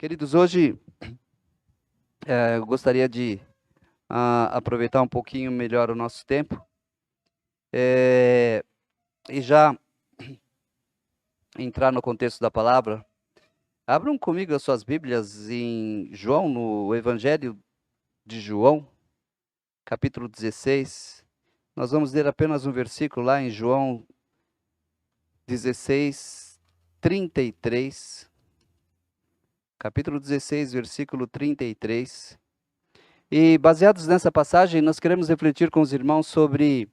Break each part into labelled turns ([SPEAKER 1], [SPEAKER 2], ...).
[SPEAKER 1] Queridos, hoje eu gostaria de aproveitar um pouquinho melhor o nosso tempo e já entrar no contexto da palavra. Abram comigo as suas Bíblias em João, no Evangelho de João, capítulo 16. Nós vamos ler apenas um versículo lá em João 16, 33. Capítulo 16, versículo 33. E baseados nessa passagem, nós queremos refletir com os irmãos sobre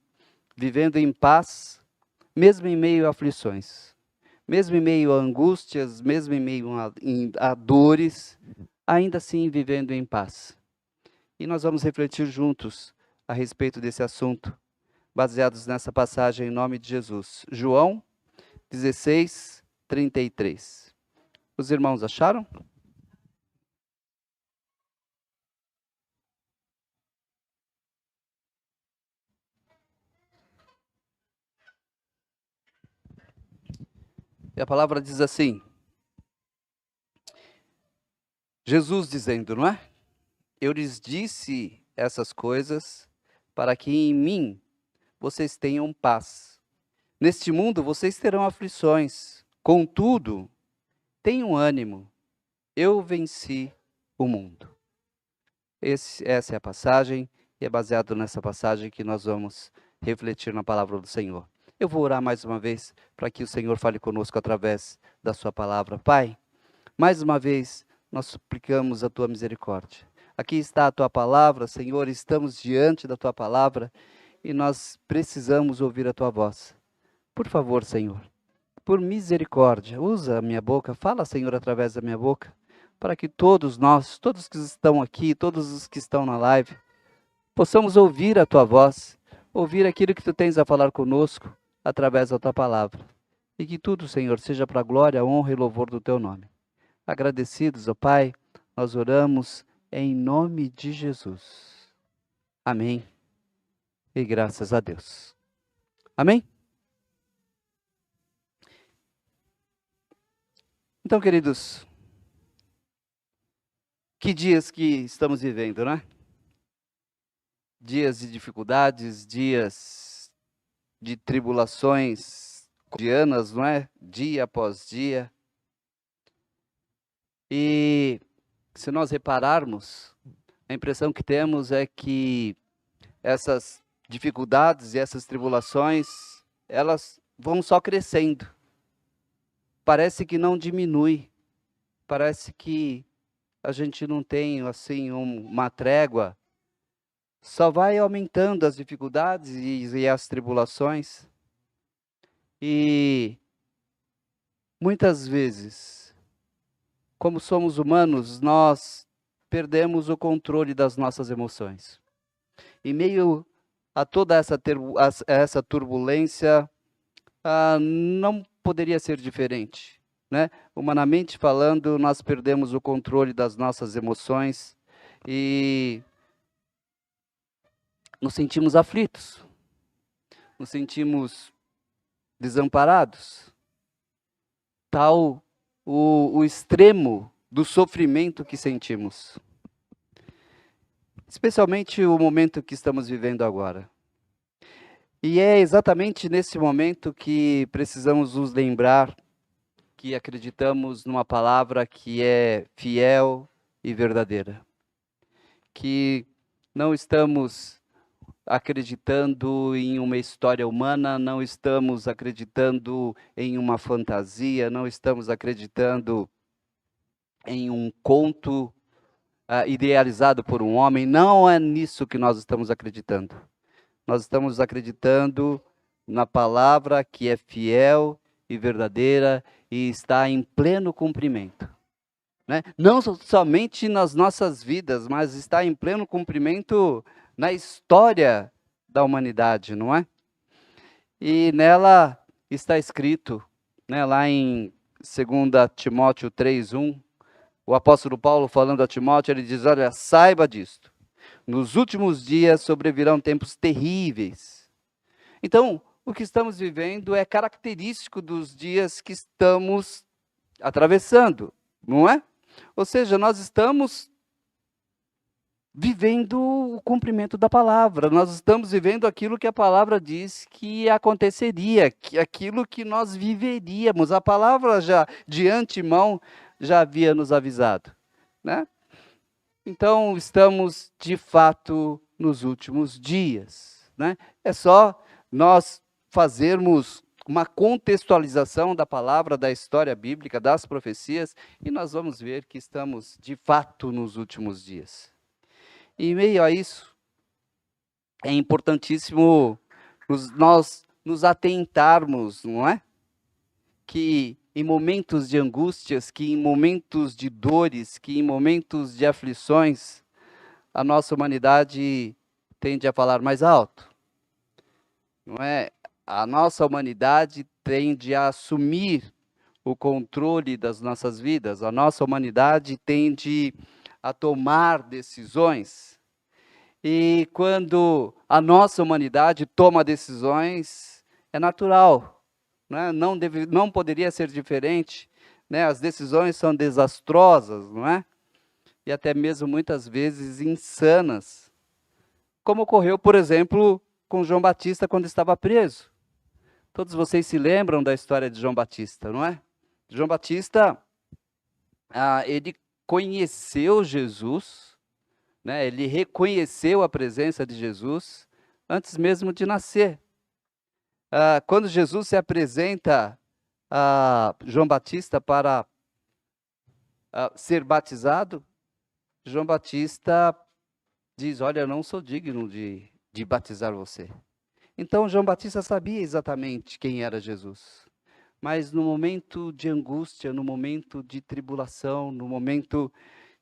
[SPEAKER 1] vivendo em paz, mesmo em meio a aflições, mesmo em meio a angústias, mesmo em meio a dores, ainda assim vivendo em paz. E nós vamos refletir juntos a respeito desse assunto, baseados nessa passagem em nome de Jesus. João 16, 33. Os irmãos acharam? E a palavra diz assim, Jesus dizendo, não é? Eu lhes disse essas coisas para que em mim vocês tenham paz. Neste mundo vocês terão aflições, contudo, tenham ânimo, eu venci o mundo. Essa é a passagem, e é baseado nessa passagem que nós vamos refletir na palavra do Senhor. Eu vou orar mais uma vez, para que o Senhor fale conosco através da sua palavra. Pai, mais uma vez, nós suplicamos a tua misericórdia. Aqui está a tua palavra, Senhor, estamos diante da tua palavra, e nós precisamos ouvir a tua voz. Por favor, Senhor, por misericórdia, usa a minha boca, fala, Senhor, através da minha boca, para que todos nós, todos que estão aqui, todos os que estão na live, possamos ouvir a tua voz, ouvir aquilo que tu tens a falar conosco, através da tua palavra. E que tudo, Senhor, seja para a glória, honra e louvor do teu nome. Agradecidos, ó Pai, nós oramos em nome de Jesus. Amém. E graças a Deus. Amém? Então, queridos, que dias que estamos vivendo, né? Dias de dificuldades, dias de tribulações cotidianas, não é? Dia após dia. E se nós repararmos, a impressão que temos é que essas dificuldades e essas tribulações, elas vão só crescendo. Parece que não diminui. Parece que a gente não tem, assim, uma trégua. Só vai aumentando as dificuldades e as tribulações. E muitas vezes, como somos humanos, nós perdemos o controle das nossas emoções. Em meio a toda essa turbulência, não poderia ser diferente, né? Humanamente falando, nós perdemos o controle das nossas emoções e nos sentimos aflitos, nos sentimos desamparados. Tal o extremo do sofrimento que sentimos. Especialmente o momento que estamos vivendo agora. E é exatamente nesse momento que precisamos nos lembrar que acreditamos numa palavra que é fiel e verdadeira. Que não estamos acreditando em uma história humana, não estamos acreditando em uma fantasia, não estamos acreditando em um conto idealizado por um homem. Não é nisso que nós estamos acreditando. Nós estamos acreditando na palavra que é fiel e verdadeira e está em pleno cumprimento. Né? Não somente nas nossas vidas, mas está em pleno cumprimento na história da humanidade, não é? E nela está escrito, né, lá em 2 Timóteo 3:1, o apóstolo Paulo falando a Timóteo, ele diz, olha, saiba disto, nos últimos dias sobrevirão tempos terríveis. Então, o que estamos vivendo é característico dos dias que estamos atravessando, não é? Ou seja, nós estamos vivendo o cumprimento da palavra, nós estamos vivendo aquilo que a palavra diz que aconteceria, aquilo que nós viveríamos. A palavra já, de antemão, já havia nos avisado, né? Então, estamos, de fato, nos últimos dias, né? É só nós fazermos uma contextualização da palavra, da história bíblica, das profecias, e nós vamos ver que estamos, de fato, nos últimos dias. E, em meio a isso, é importantíssimo nós nos atentarmos, não é? Que em momentos de angústias, que em momentos de dores, que em momentos de aflições, a nossa humanidade tende a falar mais alto, não é? A nossa humanidade tende a assumir o controle das nossas vidas, a nossa humanidade tende a tomar decisões, e quando a nossa humanidade toma decisões, é natural, né? Não poderia ser diferente, né? As decisões são desastrosas, não é? E até mesmo muitas vezes insanas, como ocorreu, por exemplo, com João Batista quando estava preso. Todos vocês se lembram da história de João Batista, não é? João Batista, ele conheceu Jesus, né? Ele reconheceu a presença de Jesus antes mesmo de nascer. Quando Jesus se apresenta a João Batista para ser batizado, João Batista diz: olha, eu não sou digno de batizar você. Então, João Batista sabia exatamente quem era Jesus. Mas no momento de angústia, no momento de tribulação, no momento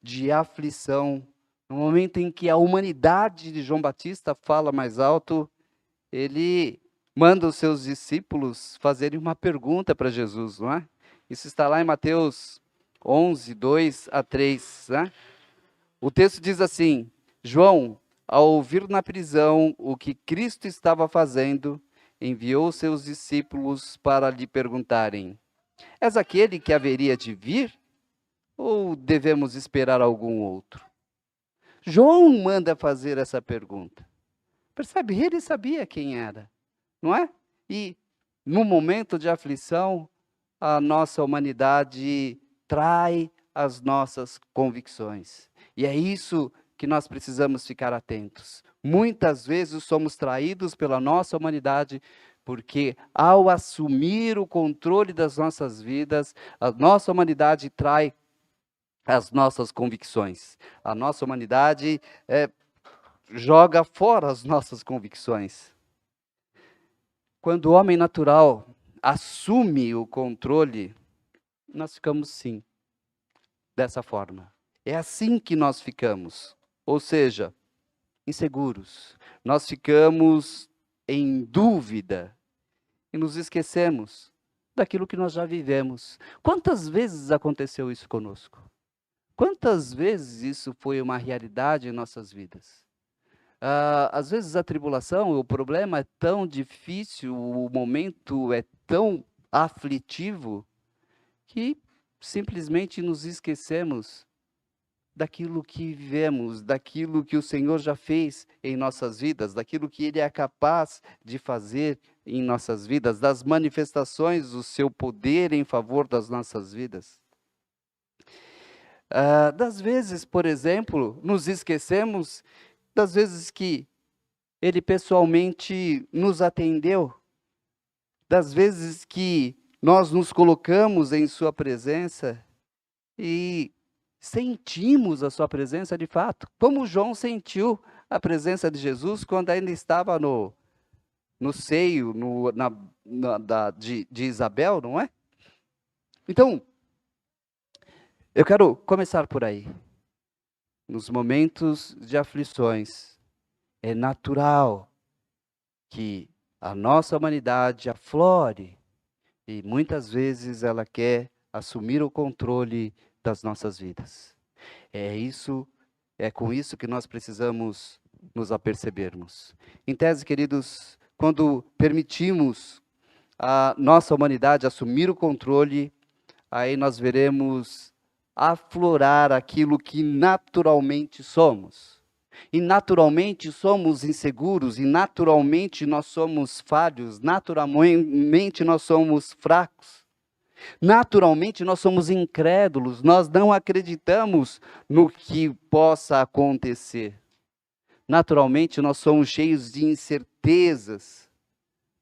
[SPEAKER 1] de aflição, no momento em que a humanidade de João Batista fala mais alto, ele manda os seus discípulos fazerem uma pergunta para Jesus, não é? Isso está lá em Mateus 11, 2 a 3, né? O texto diz assim: João, ao ouvir na prisão o que Cristo estava fazendo, enviou seus discípulos para lhe perguntarem: és aquele que haveria de vir? Ou devemos esperar algum outro? João manda fazer essa pergunta. Percebe? Ele sabia quem era, não é? E no momento de aflição, a nossa humanidade trai as nossas convicções. E é isso que nós precisamos ficar atentos. Muitas vezes somos traídos pela nossa humanidade, porque ao assumir o controle das nossas vidas, a nossa humanidade trai as nossas convicções. A nossa humanidade joga fora as nossas convicções. Quando o homem natural assume o controle, nós ficamos sim, dessa forma. É assim que nós ficamos, ou seja, inseguros. Nós ficamos em dúvida e nos esquecemos daquilo que nós já vivemos. Quantas vezes aconteceu isso conosco? Quantas vezes isso foi uma realidade em nossas vidas? Às vezes a tribulação, o problema é tão difícil, o momento é tão aflitivo, que simplesmente nos esquecemos daquilo que vivemos, daquilo que o Senhor já fez em nossas vidas, daquilo que Ele é capaz de fazer em nossas vidas, das manifestações do seu poder em favor das nossas vidas. Das vezes, por exemplo, nos esquecemos das vezes que Ele pessoalmente nos atendeu, das vezes que nós nos colocamos em sua presença e sentimos a sua presença de fato, como João sentiu a presença de Jesus quando ainda estava no seio de Isabel, não é? Então, eu quero começar por aí. Nos momentos de aflições, é natural que a nossa humanidade aflore e muitas vezes ela quer assumir o controle das nossas vidas. É com isso que nós precisamos nos apercebermos. Em tese, queridos, quando permitimos a nossa humanidade assumir o controle, aí nós veremos aflorar aquilo que naturalmente somos. E naturalmente somos inseguros, e naturalmente nós somos falhos, naturalmente nós somos fracos. Naturalmente nós somos incrédulos, nós não acreditamos no que possa acontecer. Naturalmente nós somos cheios de incertezas.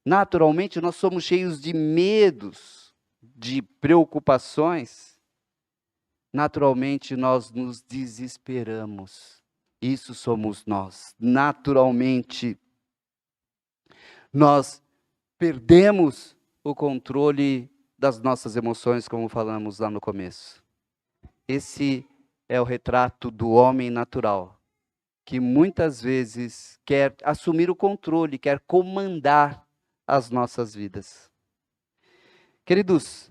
[SPEAKER 1] Naturalmente nós somos cheios de medos, de preocupações. Naturalmente nós nos desesperamos. Isso somos nós. Naturalmente nós perdemos o controle das nossas emoções, como falamos lá no começo. Esse é o retrato do homem natural, que muitas vezes quer assumir o controle, quer comandar as nossas vidas. Queridos,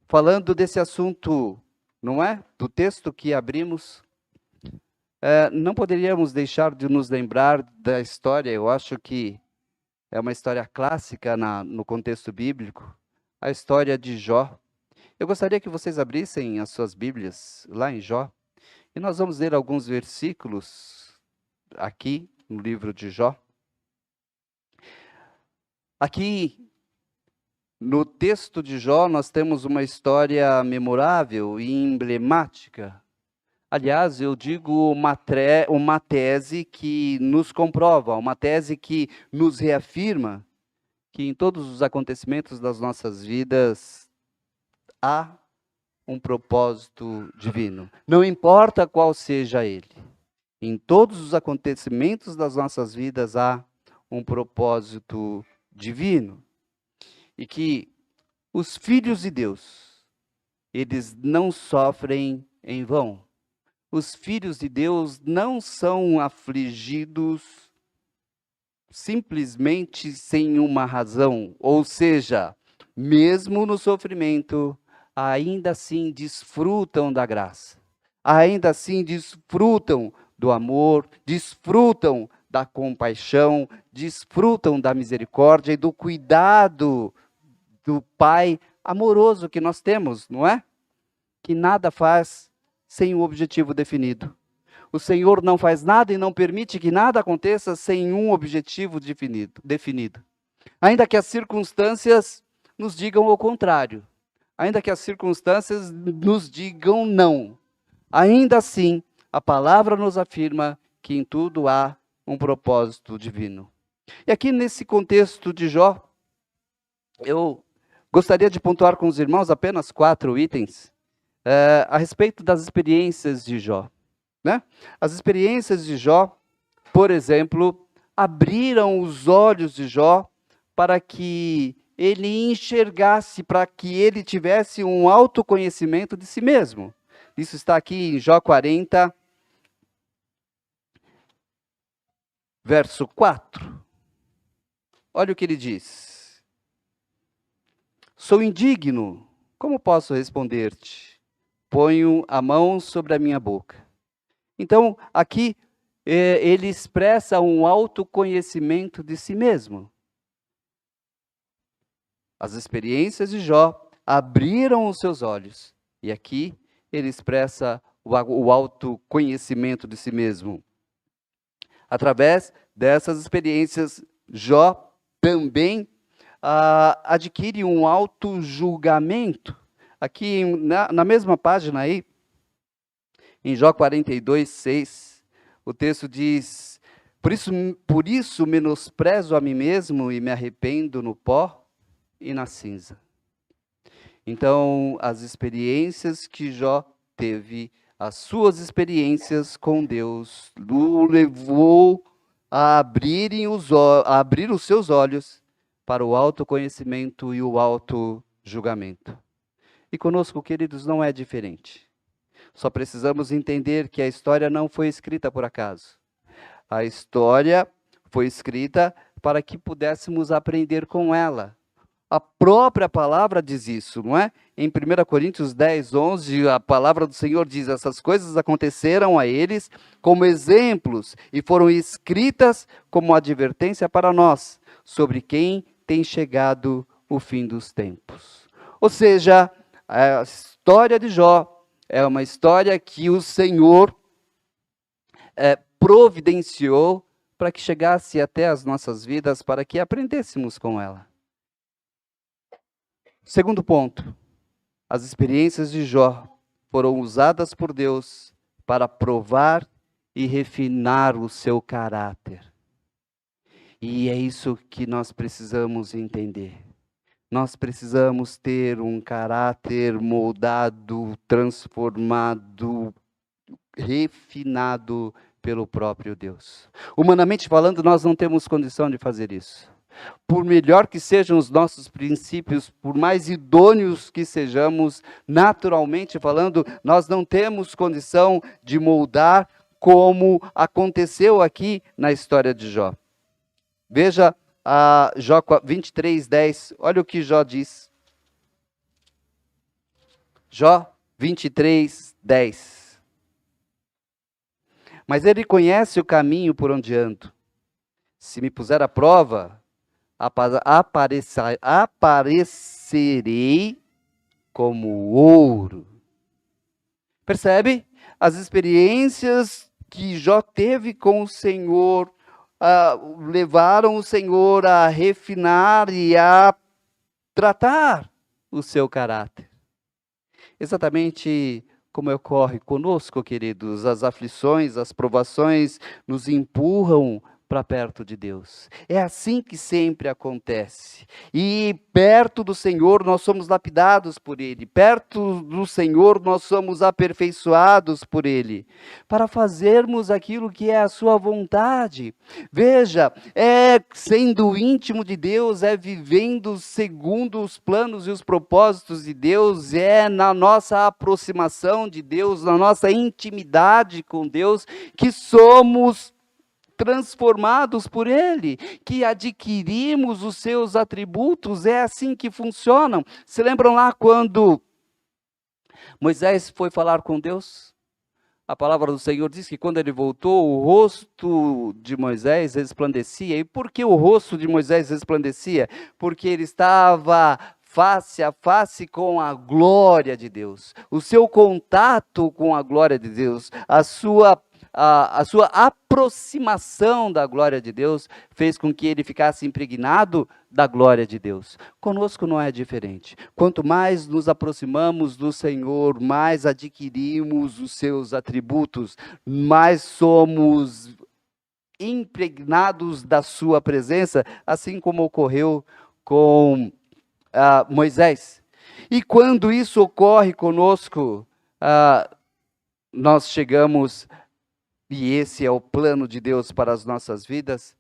[SPEAKER 1] falando desse assunto, não é? Do texto que abrimos, não poderíamos deixar de nos lembrar da história, eu acho que é uma história clássica no contexto bíblico, a história de Jó. Eu gostaria que vocês abrissem as suas Bíblias lá em Jó, e nós vamos ler alguns versículos aqui no livro de Jó. Aqui no texto de Jó nós temos uma história memorável e emblemática. Aliás, eu digo uma tese que nos comprova, uma tese que nos reafirma que em todos os acontecimentos das nossas vidas há um propósito divino. Não importa qual seja ele. Em todos os acontecimentos das nossas vidas há um propósito divino. E que os filhos de Deus, eles não sofrem em vão. Os filhos de Deus não são afligidos simplesmente sem uma razão, ou seja, mesmo no sofrimento, ainda assim desfrutam da graça, ainda assim desfrutam do amor, desfrutam da compaixão, desfrutam da misericórdia e do cuidado do Pai amoroso que nós temos, não é? Que nada faz sem um objetivo definido. O Senhor não faz nada e não permite que nada aconteça sem um objetivo definido. Ainda que as circunstâncias nos digam o contrário, ainda que as circunstâncias nos digam não, ainda assim, a palavra nos afirma que em tudo há um propósito divino. E aqui nesse contexto de Jó, eu gostaria de pontuar com os irmãos apenas 4 itens a respeito das experiências de Jó. Né? As experiências de Jó, por exemplo, abriram os olhos de Jó para que ele enxergasse, para que ele tivesse um autoconhecimento de si mesmo. Isso está aqui em Jó 40, verso 4. Olha o que ele diz. Sou indigno, como posso responder-te? Ponho a mão sobre a minha boca. Então, aqui, ele expressa um autoconhecimento de si mesmo. As experiências de Jó abriram os seus olhos. E aqui, ele expressa o autoconhecimento de si mesmo. Através dessas experiências, Jó também adquire um autojulgamento. Aqui, na mesma página aí, em Jó 42, 6, o texto diz: por isso menosprezo a mim mesmo e me arrependo no pó e na cinza. Então, as experiências que Jó teve, as suas experiências com Deus, o levou a abrir os seus olhos para o autoconhecimento e o autojulgamento. E conosco, queridos, não é diferente. Só precisamos entender que a história não foi escrita por acaso. A história foi escrita para que pudéssemos aprender com ela. A própria palavra diz isso, não é? Em 1 Coríntios 10, 11, a palavra do Senhor diz: essas coisas aconteceram a eles como exemplos e foram escritas como advertência para nós, sobre quem tem chegado o fim dos tempos. Ou seja, a história de Jó é uma história que o Senhor providenciou para que chegasse até as nossas vidas, para que aprendêssemos com ela. Segundo ponto, as experiências de Jó foram usadas por Deus para provar e refinar o seu caráter. E é isso que nós precisamos entender. Nós precisamos ter um caráter moldado, transformado, refinado pelo próprio Deus. Humanamente falando, nós não temos condição de fazer isso. Por melhor que sejam os nossos princípios, por mais idôneos que sejamos, naturalmente falando, nós não temos condição de moldar como aconteceu aqui na história de Jó. Veja Jó 23:10, olha o que Jó diz. Jó 23:10. Mas ele conhece o caminho por onde ando. Se me puser à prova, aparecerei como ouro. Percebe? As experiências que Jó teve com o Senhor levaram o Senhor a refinar e a tratar o seu caráter. Exatamente como ocorre conosco, queridos, as aflições, as provações nos empurram para perto de Deus. É assim que sempre acontece. E perto do Senhor nós somos lapidados por Ele. Perto do Senhor nós somos aperfeiçoados por Ele. Para fazermos aquilo que é a sua vontade. Veja, sendo íntimo de Deus, vivendo segundo os planos e os propósitos de Deus, na nossa aproximação de Deus, na nossa intimidade com Deus, que somos transformados por Ele, que adquirimos os seus atributos. É assim que funcionam. Se lembram lá quando Moisés foi falar com Deus? A palavra do Senhor diz que quando ele voltou, o rosto de Moisés resplandecia. E por que o rosto de Moisés resplandecia? Porque ele estava face a face com a glória de Deus. O seu contato com a glória de Deus, a sua aproximação da glória de Deus fez com que ele ficasse impregnado da glória de Deus. Conosco não é diferente. Quanto mais nos aproximamos do Senhor, mais adquirimos os seus atributos, mais somos impregnados da sua presença, assim como ocorreu com Moisés. E quando isso ocorre conosco, nós chegamos, e esse é o plano de Deus para as nossas vidas,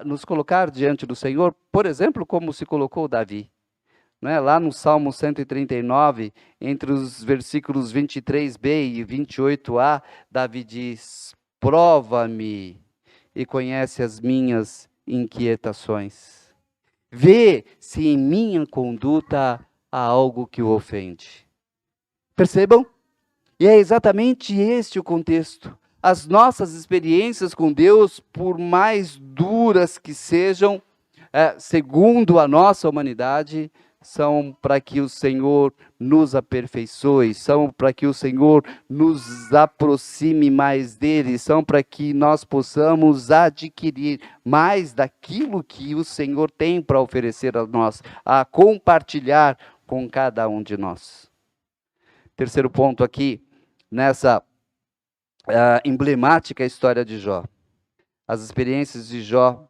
[SPEAKER 1] nos colocar diante do Senhor, por exemplo, como se colocou Davi. Né? Lá no Salmo 139, entre os versículos 23b e 28a, Davi diz: prova-me e conhece as minhas inquietações. Vê se em minha conduta há algo que o ofende. Percebam? E é exatamente este o contexto. As nossas experiências com Deus, por mais duras que sejam, segundo a nossa humanidade, são para que o Senhor nos aperfeiçoe, são para que o Senhor nos aproxime mais dele, são para que nós possamos adquirir mais daquilo que o Senhor tem para oferecer a nós, a compartilhar com cada um de nós. Terceiro ponto aqui, nessa emblemática história de Jó. As experiências de Jó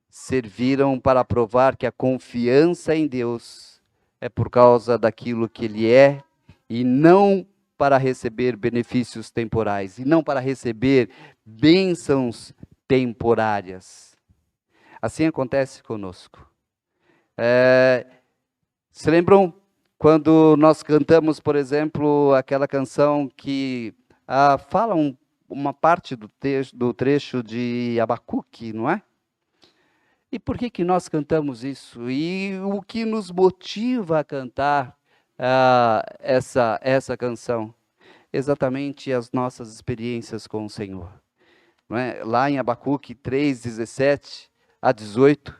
[SPEAKER 1] serviram para provar que a confiança em Deus é por causa daquilo que Ele é e não para receber benefícios temporais, e não para receber bênçãos temporárias. Assim acontece conosco. Se lembram quando nós cantamos, por exemplo, aquela canção que fala uma parte do trecho de Abacuque, não é? E por que nós cantamos isso? E o que nos motiva a cantar essa canção? Exatamente as nossas experiências com o Senhor. Não é? Lá em Abacuque 3:17 a 18,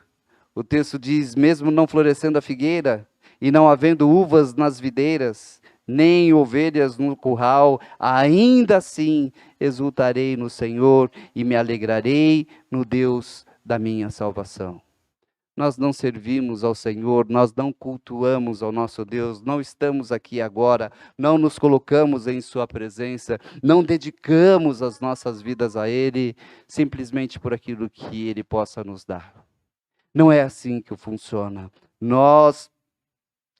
[SPEAKER 1] o texto diz: mesmo não florescendo a figueira, e não havendo uvas nas videiras, nem ovelhas no curral, ainda assim exultarei no Senhor e me alegrarei no Deus da minha salvação. Nós não servimos ao Senhor, nós não cultuamos ao nosso Deus, não estamos aqui agora, não nos colocamos em Sua presença, não dedicamos as nossas vidas a Ele, simplesmente por aquilo que Ele possa nos dar. Não é assim que funciona. Nós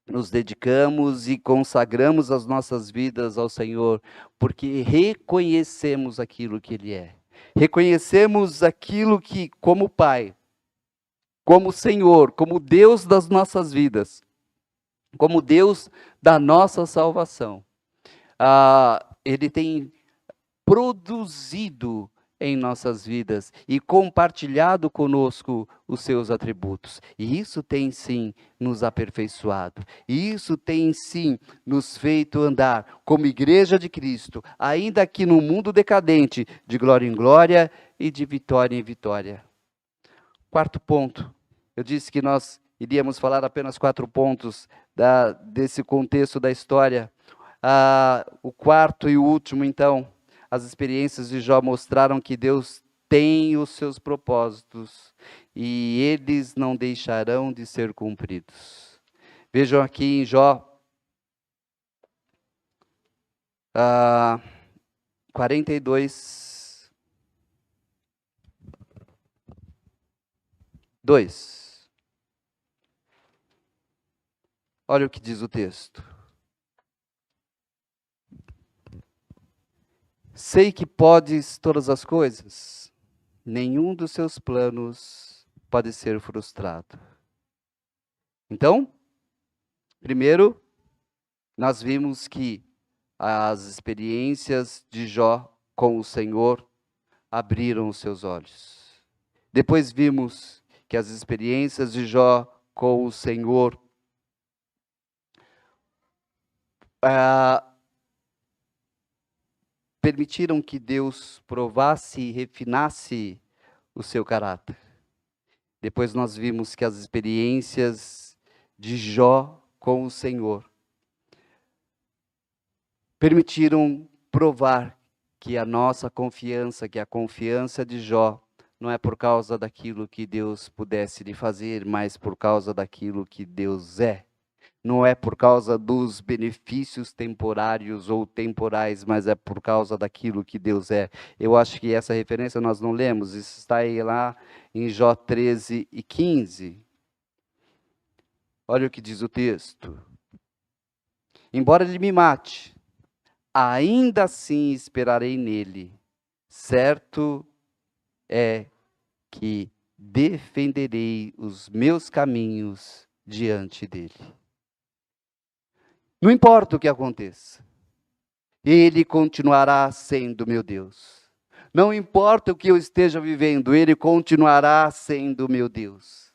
[SPEAKER 1] nos dedicamos e consagramos as nossas vidas ao Senhor, porque reconhecemos aquilo que Ele é. Reconhecemos aquilo que, como Pai, como Senhor, como Deus das nossas vidas, como Deus da nossa salvação, Ele tem produzido em nossas vidas e compartilhado conosco os seus atributos. E isso tem sim nos aperfeiçoado. E isso tem sim nos feito andar como igreja de Cristo, ainda aqui no mundo decadente, de glória em glória e de vitória em vitória. Quarto ponto. Eu disse que nós iríamos falar apenas 4 pontos desse contexto da história. O quarto e o último, então, as experiências de Jó mostraram que Deus tem os seus propósitos e eles não deixarão de ser cumpridos. Vejam aqui em Jó 42, 2. Olha o que diz o texto. Sei que podes todas as coisas, nenhum dos seus planos pode ser frustrado. Então, primeiro, nós vimos que as experiências de Jó com o Senhor abriram os seus olhos. Depois vimos que as experiências de Jó com o Senhor permitiram que Deus provasse e refinasse o seu caráter. Depois nós vimos que as experiências de Jó com o Senhor permitiram provar que a nossa confiança, que a confiança de Jó, não é por causa daquilo que Deus pudesse lhe fazer, mas por causa daquilo que Deus é. Não é por causa dos benefícios temporários ou temporais, mas é por causa daquilo que Deus é. Eu acho que essa referência nós não lemos, isso está aí lá em Jó 13 e 15. Olha o que diz o texto. Embora ele me mate, ainda assim esperarei nele. Certo é que defenderei os meus caminhos diante dele. Não importa o que aconteça, Ele continuará sendo meu Deus. Não importa o que eu esteja vivendo, Ele continuará sendo meu Deus.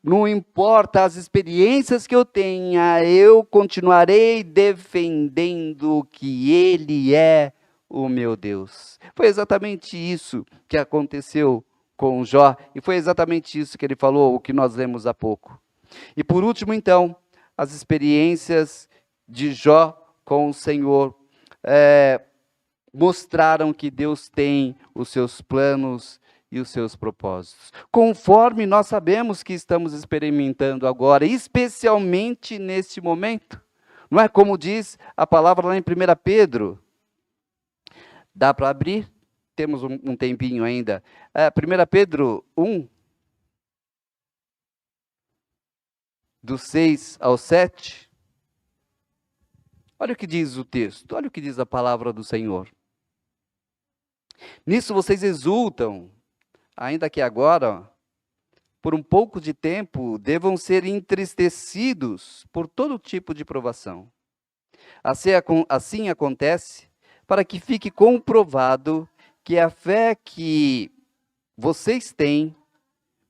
[SPEAKER 1] Não importa as experiências que eu tenha, eu continuarei defendendo que Ele é o meu Deus. Foi exatamente isso que aconteceu com Jó, e foi exatamente isso que ele falou, o que nós lemos há pouco. E por último, então, as experiências de Jó com o Senhor mostraram que Deus tem os seus planos e os seus propósitos. Conforme nós sabemos que estamos experimentando agora, especialmente neste momento. Não é como diz a palavra lá em 1 Pedro? Dá para abrir? Temos um tempinho ainda. 1 Pedro 1, do 6 ao 7. Olha o que diz o texto, olha o que diz a palavra do Senhor. Nisso vocês exultam, ainda que agora, por um pouco de tempo, devam ser entristecidos por todo tipo de provação. Assim acontece para que fique comprovado que a fé que vocês têm,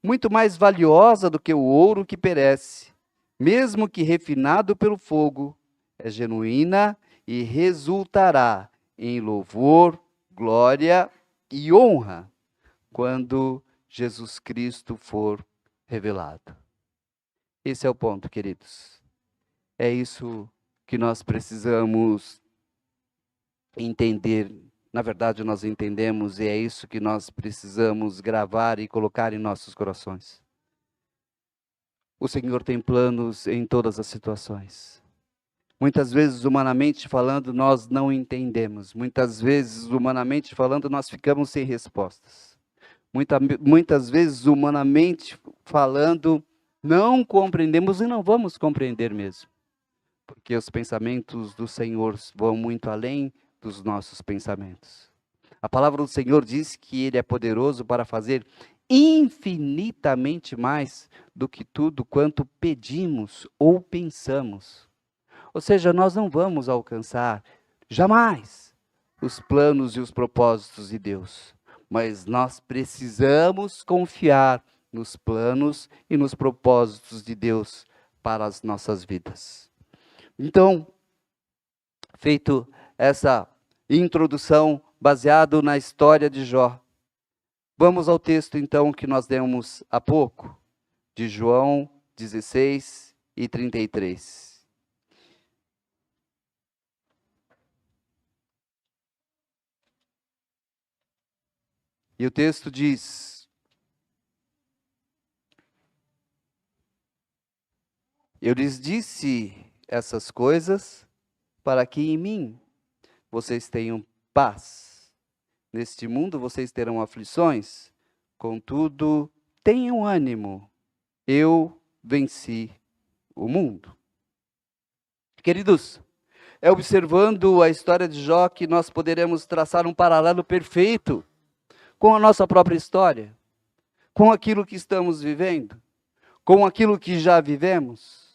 [SPEAKER 1] muito mais valiosa do que o ouro que perece, mesmo que refinado pelo fogo, é genuína e resultará em louvor, glória e honra quando Jesus Cristo for revelado. Esse é o ponto, queridos. É isso que nós precisamos entender. Na verdade, nós entendemos e é isso que nós precisamos gravar e colocar em nossos corações. O Senhor tem planos em todas as situações. Muitas vezes, humanamente falando, nós não entendemos. Muitas vezes, humanamente falando, nós ficamos sem respostas. Muitas vezes, humanamente falando, não compreendemos e não vamos compreender mesmo. Porque os pensamentos do Senhor vão muito além dos nossos pensamentos. A palavra do Senhor diz que Ele é poderoso para fazer infinitamente mais do que tudo quanto pedimos ou pensamos. Ou seja, nós não vamos alcançar jamais os planos e os propósitos de Deus, mas nós precisamos confiar nos planos e nos propósitos de Deus para as nossas vidas. Então, feito essa introdução baseado na história de Jó, vamos ao texto então que nós demos há pouco, de João 16 e 33. E o texto diz: eu lhes disse essas coisas para que em mim vocês tenham paz. Neste mundo vocês terão aflições, contudo, tenham ânimo. Eu venci o mundo. Queridos, é observando a história de Jó que nós poderemos traçar um paralelo perfeito com a nossa própria história, com aquilo que estamos vivendo, com aquilo que já vivemos.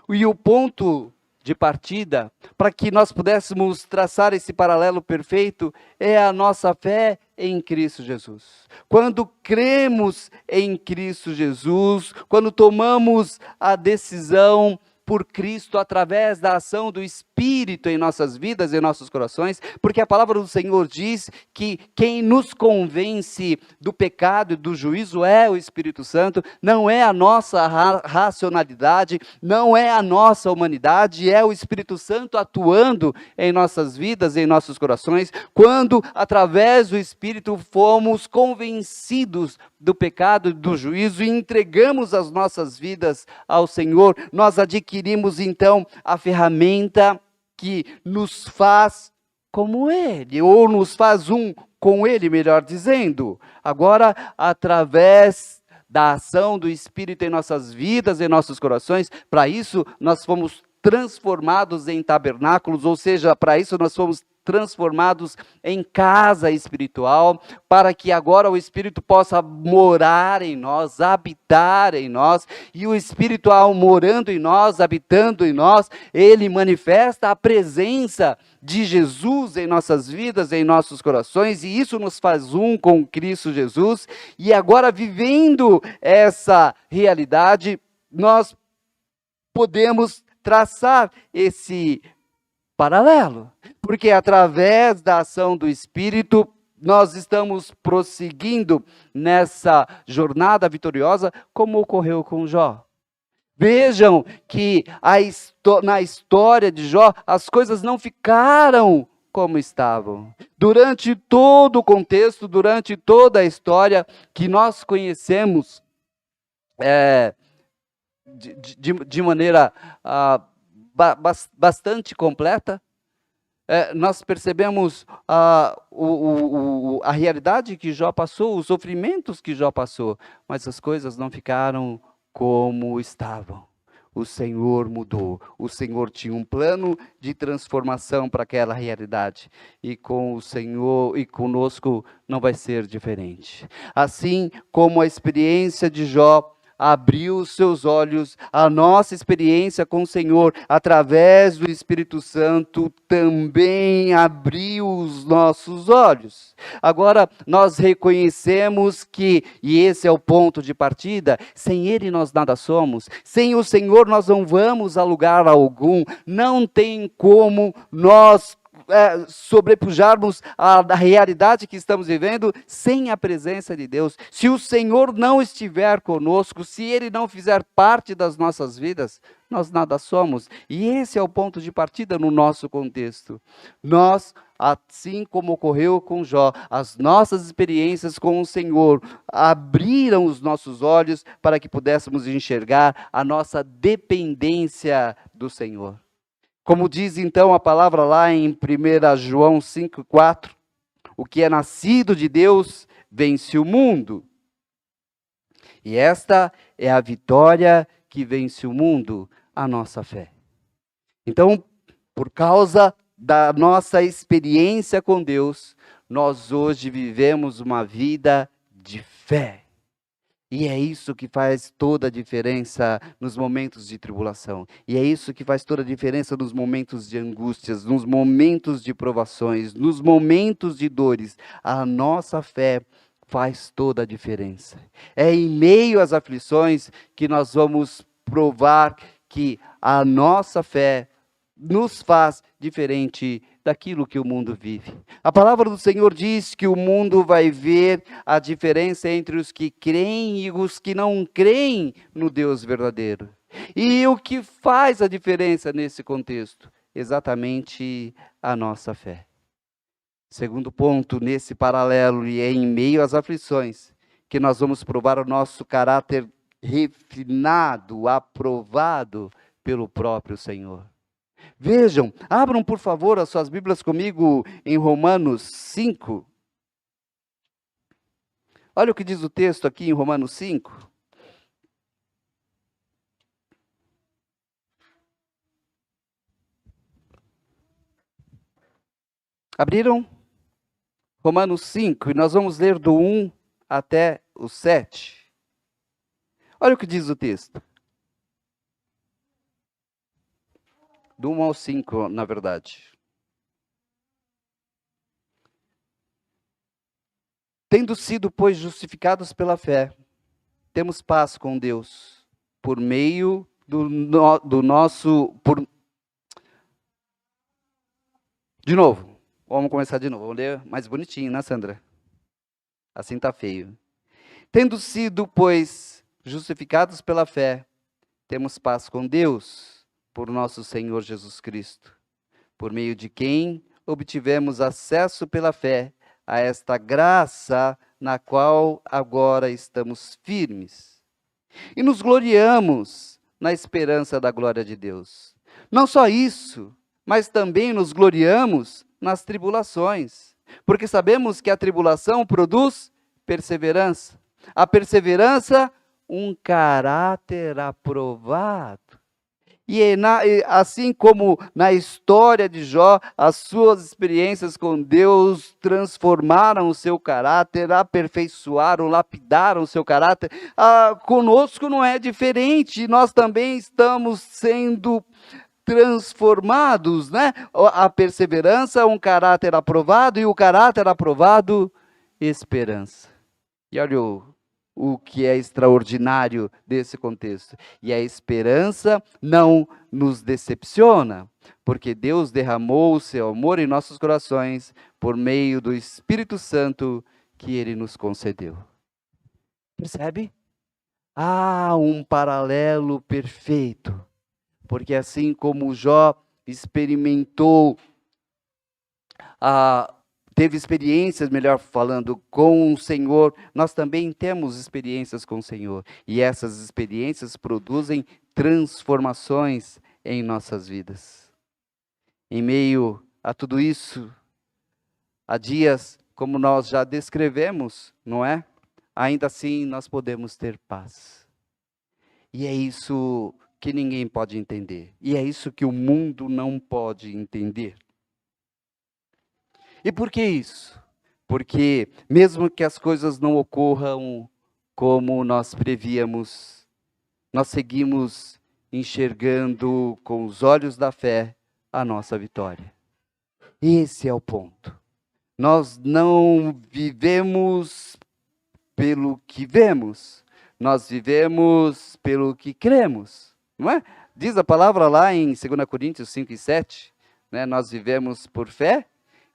[SPEAKER 1] E o ponto de partida, para que nós pudéssemos traçar esse paralelo perfeito, é a nossa fé em Cristo Jesus. Quando cremos em Cristo Jesus, quando tomamos a decisão por Cristo, através da ação do Espírito em nossas vidas, em nossos corações, porque a palavra do Senhor diz que quem nos convence do pecado e do juízo é o Espírito Santo, não é a nossa racionalidade, não é a nossa humanidade, é o Espírito Santo atuando em nossas vidas, em nossos corações, quando através do Espírito fomos convencidos do pecado e do juízo e entregamos as nossas vidas ao Senhor, nós adquirimos então a ferramenta que nos faz como Ele, ou nos faz um com Ele, melhor dizendo. Agora, através da ação do Espírito em nossas vidas, em nossos corações, para isso nós fomos transformados em tabernáculos, ou seja, para isso nós fomos transformados em casa espiritual, para que agora o Espírito possa morar em nós, habitar em nós, e o Espírito, ao morando em nós, habitando em nós, ele manifesta a presença de Jesus em nossas vidas, em nossos corações, e isso nos faz um com Cristo Jesus, e agora vivendo essa realidade, nós podemos traçar esse paralelo, porque através da ação do Espírito, nós estamos prosseguindo nessa jornada vitoriosa, como ocorreu com Jó. Vejam que na história de Jó, as coisas não ficaram como estavam. Durante todo o contexto, durante toda a história que nós conhecemos, de maneira bastante completa, nós percebemos a realidade que Jó passou, os sofrimentos que Jó passou, mas as coisas não ficaram como estavam. O Senhor mudou, o Senhor tinha um plano de transformação para aquela realidade, e com o Senhor e conosco não vai ser diferente. Assim como a experiência de Jó abriu os seus olhos, a nossa experiência com o Senhor, através do Espírito Santo, também abriu os nossos olhos. Agora, nós reconhecemos que, e esse é o ponto de partida, sem Ele nós nada somos, sem o Senhor nós não vamos a lugar algum, não tem como nós sobrepujarmos a realidade que estamos vivendo sem a presença de Deus. Se o Senhor não estiver conosco, se Ele não fizer parte das nossas vidas, nós nada somos. E esse é o ponto de partida no nosso contexto. Nós, assim como ocorreu com Jó, as nossas experiências com o Senhor abriram os nossos olhos para que pudéssemos enxergar a nossa dependência do Senhor. Como diz então a palavra lá em 1 João 5,4, o que é nascido de Deus vence o mundo. E esta é a vitória que vence o mundo, a nossa fé. Então, por causa da nossa experiência com Deus, nós hoje vivemos uma vida de fé. E é isso que faz toda a diferença nos momentos de tribulação. E é isso que faz toda a diferença nos momentos de angústias, nos momentos de provações, nos momentos de dores. A nossa fé faz toda a diferença. É em meio às aflições que nós vamos provar que a nossa fé nos faz diferente daquilo que o mundo vive. A palavra do Senhor diz que o mundo vai ver a diferença entre os que creem e os que não creem no Deus verdadeiro. E o que faz a diferença nesse contexto? Exatamente a nossa fé. Segundo ponto, nesse paralelo, e é em meio às aflições, que nós vamos provar o nosso caráter refinado, aprovado pelo próprio Senhor. Vejam, abram por favor as suas Bíblias comigo em Romanos 5. Olha o que diz o texto aqui em Romanos 5. Abriram? Romanos 5, e nós vamos ler do 1 até o 7. Olha o que diz o texto. Do 1 ao 5, na verdade. Tendo sido, pois, justificados pela fé, temos paz com Deus, por meio do nosso... De novo, vamos começar de novo. Vamos ler mais bonitinho, né, Sandra? Assim tá feio. Tendo sido, pois, justificados pela fé, temos paz com Deus, por nosso Senhor Jesus Cristo, por meio de quem obtivemos acesso pela fé a esta graça na qual agora estamos firmes. E nos gloriamos na esperança da glória de Deus. Não só isso, mas também nos gloriamos nas tribulações, porque sabemos que a tribulação produz perseverança. A perseverança, um caráter aprovado. E assim como na história de Jó, as suas experiências com Deus transformaram o seu caráter, aperfeiçoaram, lapidaram o seu caráter, conosco não é diferente, nós também estamos sendo transformados, né? A perseverança, um caráter aprovado, e o caráter aprovado, esperança. E olha o que é extraordinário desse contexto. E a esperança não nos decepciona, porque Deus derramou o seu amor em nossos corações por meio do Espírito Santo que Ele nos concedeu. Percebe? Há um paralelo perfeito, porque assim como Jó experimentou teve experiências, melhor falando, com o Senhor, nós também temos experiências com o Senhor. E essas experiências produzem transformações em nossas vidas. Em meio a tudo isso, há dias, como nós já descrevemos, não é? Ainda assim, nós podemos ter paz. E é isso que ninguém pode entender. E é isso que o mundo não pode entender. E por que isso? Porque mesmo que as coisas não ocorram como nós prevíamos, nós seguimos enxergando com os olhos da fé a nossa vitória. Esse é o ponto. Nós não vivemos pelo que vemos, nós vivemos pelo que cremos, não é? Diz a palavra lá em 2 Coríntios 5 e 7, né? Nós vivemos por fé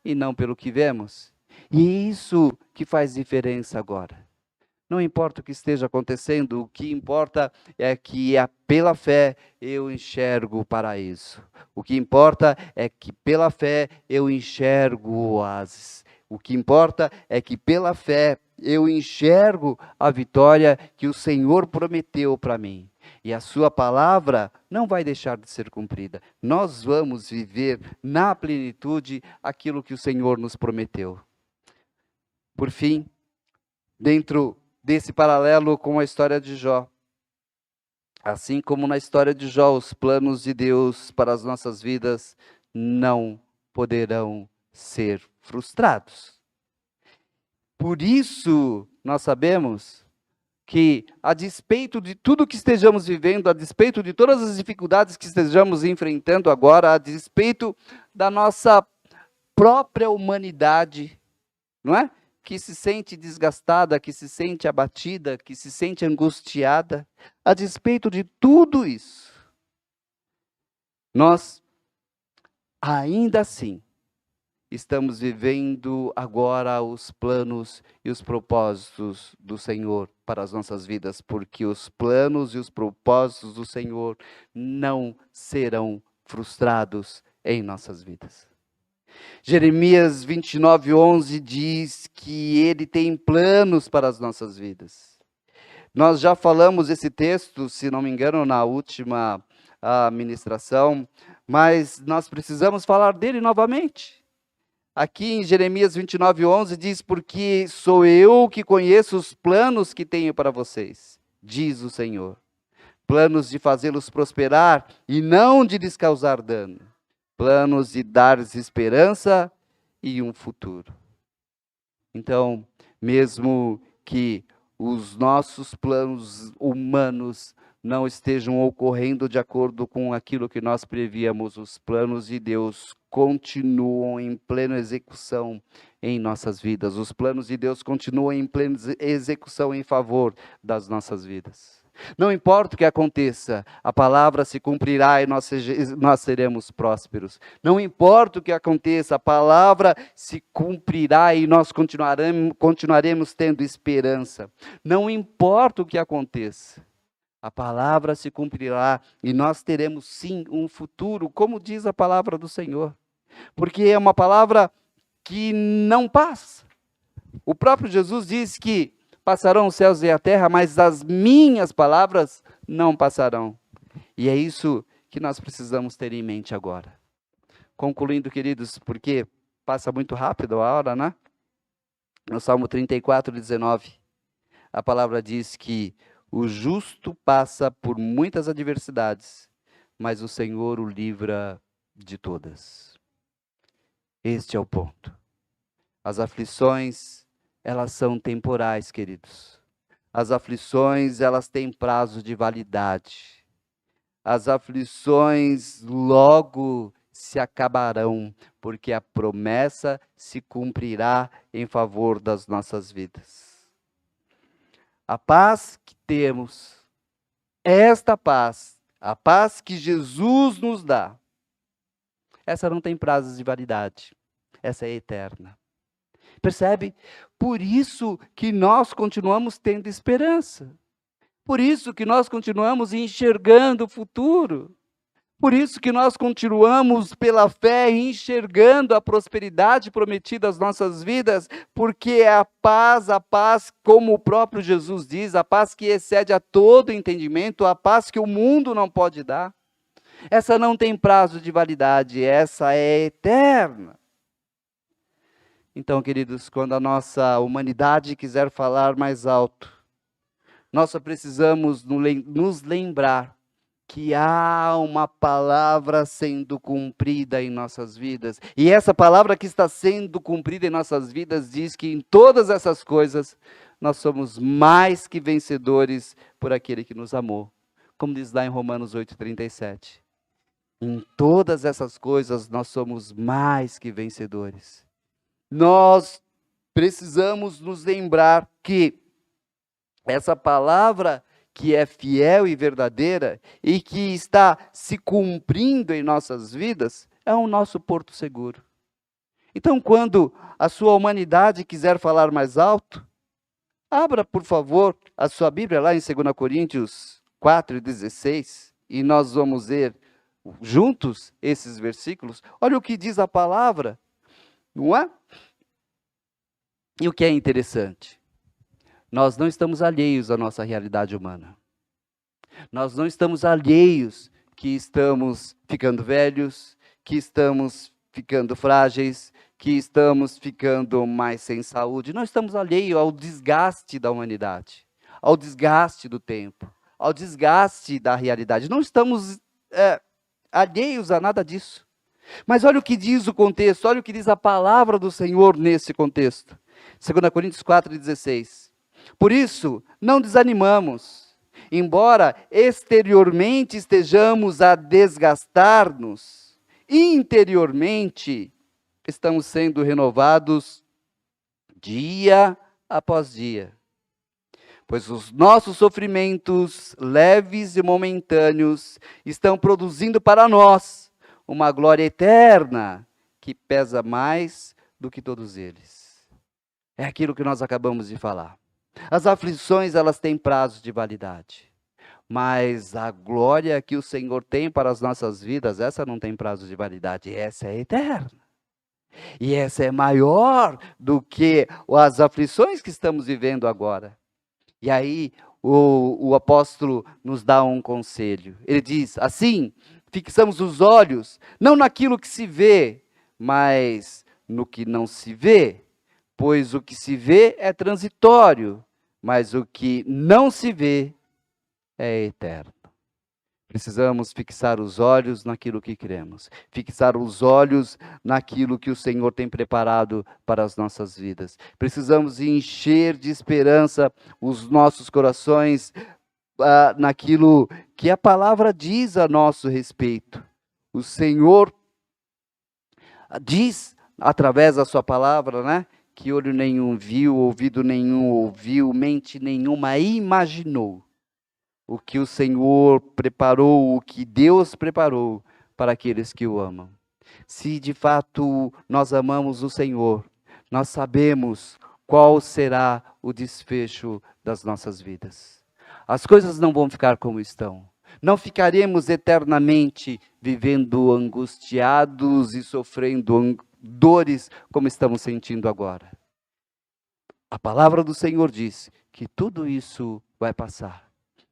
[SPEAKER 1] e não pelo que vemos. E é isso que faz diferença agora. Não importa o que esteja acontecendo, o que importa é que pela fé eu enxergo o paraíso. O que importa é que pela fé eu enxergo o oásis. O que importa é que pela fé eu enxergo a vitória que o Senhor prometeu para mim. E a sua palavra não vai deixar de ser cumprida. Nós vamos viver na plenitude aquilo que o Senhor nos prometeu. Por fim, dentro desse paralelo com a história de Jó. Assim como na história de Jó, os planos de Deus para as nossas vidas não poderão ser frustrados. Por isso, nós sabemos que, a despeito de tudo que estejamos vivendo, a despeito de todas as dificuldades que estejamos enfrentando agora, a despeito da nossa própria humanidade, não é? Que se sente desgastada, que se sente abatida, que se sente angustiada, a despeito de tudo isso, nós, ainda assim, estamos vivendo agora os planos e os propósitos do Senhor para as nossas vidas, porque os planos e os propósitos do Senhor não serão frustrados em nossas vidas. Jeremias 29:11 diz que Ele tem planos para as nossas vidas. Nós já falamos esse texto, se não me engano, na última ministração, mas nós precisamos falar dele novamente. Aqui em Jeremias 29:11 diz, porque sou eu que conheço os planos que tenho para vocês, diz o Senhor. Planos de fazê-los prosperar e não de lhes causar dano. Planos de dar-lhes esperança e um futuro. Então, mesmo que os nossos planos humanos não estejam ocorrendo de acordo com aquilo que nós prevíamos, os planos de Deus continuam em plena execução em nossas vidas. Os planos de Deus continuam em plena execução em favor das nossas vidas. Não importa o que aconteça, a palavra se cumprirá e nós seremos prósperos. Não importa o que aconteça, a palavra se cumprirá e nós continuaremos tendo esperança. Não importa o que aconteça, a palavra se cumprirá e nós teremos sim um futuro, como diz a palavra do Senhor. Porque é uma palavra que não passa. O próprio Jesus diz que passarão os céus e a terra, mas as minhas palavras não passarão. E é isso que nós precisamos ter em mente agora. Concluindo, queridos, porque passa muito rápido a hora, né? No Salmo 34:19, a palavra diz que o justo passa por muitas adversidades, mas o Senhor o livra de todas. Este é o ponto. As aflições, elas são temporais, queridos. As aflições, elas têm prazo de validade. As aflições logo se acabarão, porque a promessa se cumprirá em favor das nossas vidas. A paz que temos, esta paz, a paz que Jesus nos dá, essa não tem prazos de validade, essa é eterna. Percebe? Por isso que nós continuamos tendo esperança. Por isso que nós continuamos enxergando o futuro. Por isso que nós continuamos pela fé enxergando a prosperidade prometida às nossas vidas, porque é a paz, como o próprio Jesus diz, a paz que excede a todo entendimento, a paz que o mundo não pode dar. Essa não tem prazo de validade, essa é eterna. Então, queridos, quando a nossa humanidade quiser falar mais alto, nós só precisamos nos lembrar que há uma palavra sendo cumprida em nossas vidas. E essa palavra que está sendo cumprida em nossas vidas diz que em todas essas coisas nós somos mais que vencedores por aquele que nos amou. Como diz lá em Romanos 8:37. Em todas essas coisas nós somos mais que vencedores. Nós precisamos nos lembrar que essa palavra que é fiel e verdadeira e que está se cumprindo em nossas vidas, é o nosso porto seguro. Então, quando a sua humanidade quiser falar mais alto, abra, por favor, a sua Bíblia lá em 2 Coríntios 4:16, e nós vamos ler juntos esses versículos. Olha o que diz a palavra, não é? E o que é interessante, nós não estamos alheios à nossa realidade humana. Nós não estamos alheios que estamos ficando velhos, que estamos ficando frágeis, que estamos ficando mais sem saúde. Não estamos alheios ao desgaste da humanidade, ao desgaste do tempo, ao desgaste da realidade. Não estamos alheios a nada disso. Mas olha o que diz o contexto, olha o que diz a palavra do Senhor nesse contexto. 2 Coríntios 4:16. Por isso, não desanimamos, embora exteriormente estejamos a desgastar-nos, interiormente estamos sendo renovados dia após dia. Pois os nossos sofrimentos, leves e momentâneos, estão produzindo para nós uma glória eterna que pesa mais do que todos eles. É aquilo que nós acabamos de falar. As aflições, elas têm prazo de validade. Mas a glória que o Senhor tem para as nossas vidas, essa não tem prazo de validade, essa é eterna. E essa é maior do que as aflições que estamos vivendo agora. E aí o apóstolo nos dá um conselho. Ele diz assim: fixamos os olhos, não naquilo que se vê, mas no que não se vê. Pois o que se vê é transitório, mas o que não se vê é eterno. Precisamos fixar os olhos naquilo que cremos, fixar os olhos naquilo que o Senhor tem preparado para as nossas vidas. Precisamos encher de esperança os nossos corações naquilo que a palavra diz a nosso respeito. O Senhor diz, através da sua palavra, né, que olho nenhum viu, ouvido nenhum ouviu, mente nenhuma imaginou o que o Senhor preparou, o que Deus preparou para aqueles que o amam. Se de fato nós amamos o Senhor, nós sabemos qual será o desfecho das nossas vidas. As coisas não vão ficar como estão. Não ficaremos eternamente vivendo angustiados e sofrendo dores como estamos sentindo agora. A palavra do Senhor diz que tudo isso vai passar.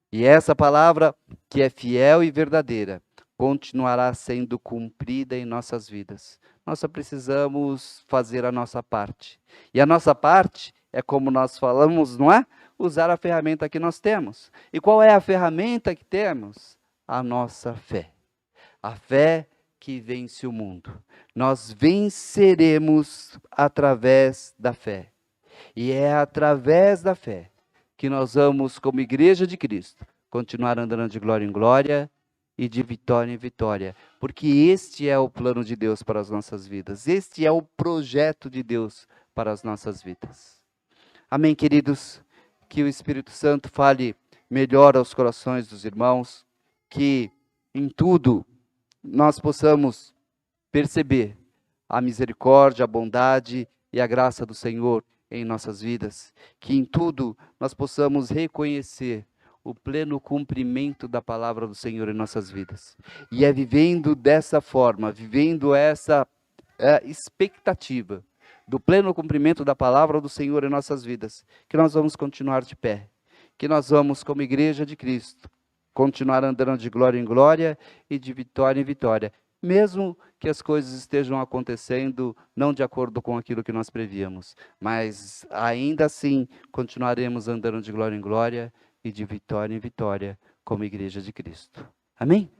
[SPEAKER 1] E essa palavra, que é fiel e verdadeira, continuará sendo cumprida em nossas vidas. Nós só precisamos fazer a nossa parte. E a nossa parte é, como nós falamos, não é? Usar a ferramenta que nós temos. E qual é a ferramenta que temos? A nossa fé. A fé que vence o mundo. Nós venceremos através da fé. E é através da fé que nós vamos, como igreja de Cristo, continuar andando de glória em glória e de vitória em vitória. Porque este é o plano de Deus para as nossas vidas. Este é o projeto de Deus para as nossas vidas. Amém, queridos? Que o Espírito Santo fale melhor aos corações dos irmãos. Que em tudo nós possamos perceber a misericórdia, a bondade e a graça do Senhor em nossas vidas, que em tudo nós possamos reconhecer o pleno cumprimento da palavra do Senhor em nossas vidas. E é vivendo dessa forma, vivendo essa expectativa do pleno cumprimento da palavra do Senhor em nossas vidas, que nós vamos continuar de pé, que nós vamos, como igreja de Cristo, continuar andando de glória em glória e de vitória em vitória, mesmo que as coisas estejam acontecendo não de acordo com aquilo que nós prevíamos, mas ainda assim continuaremos andando de glória em glória e de vitória em vitória como igreja de Cristo. Amém?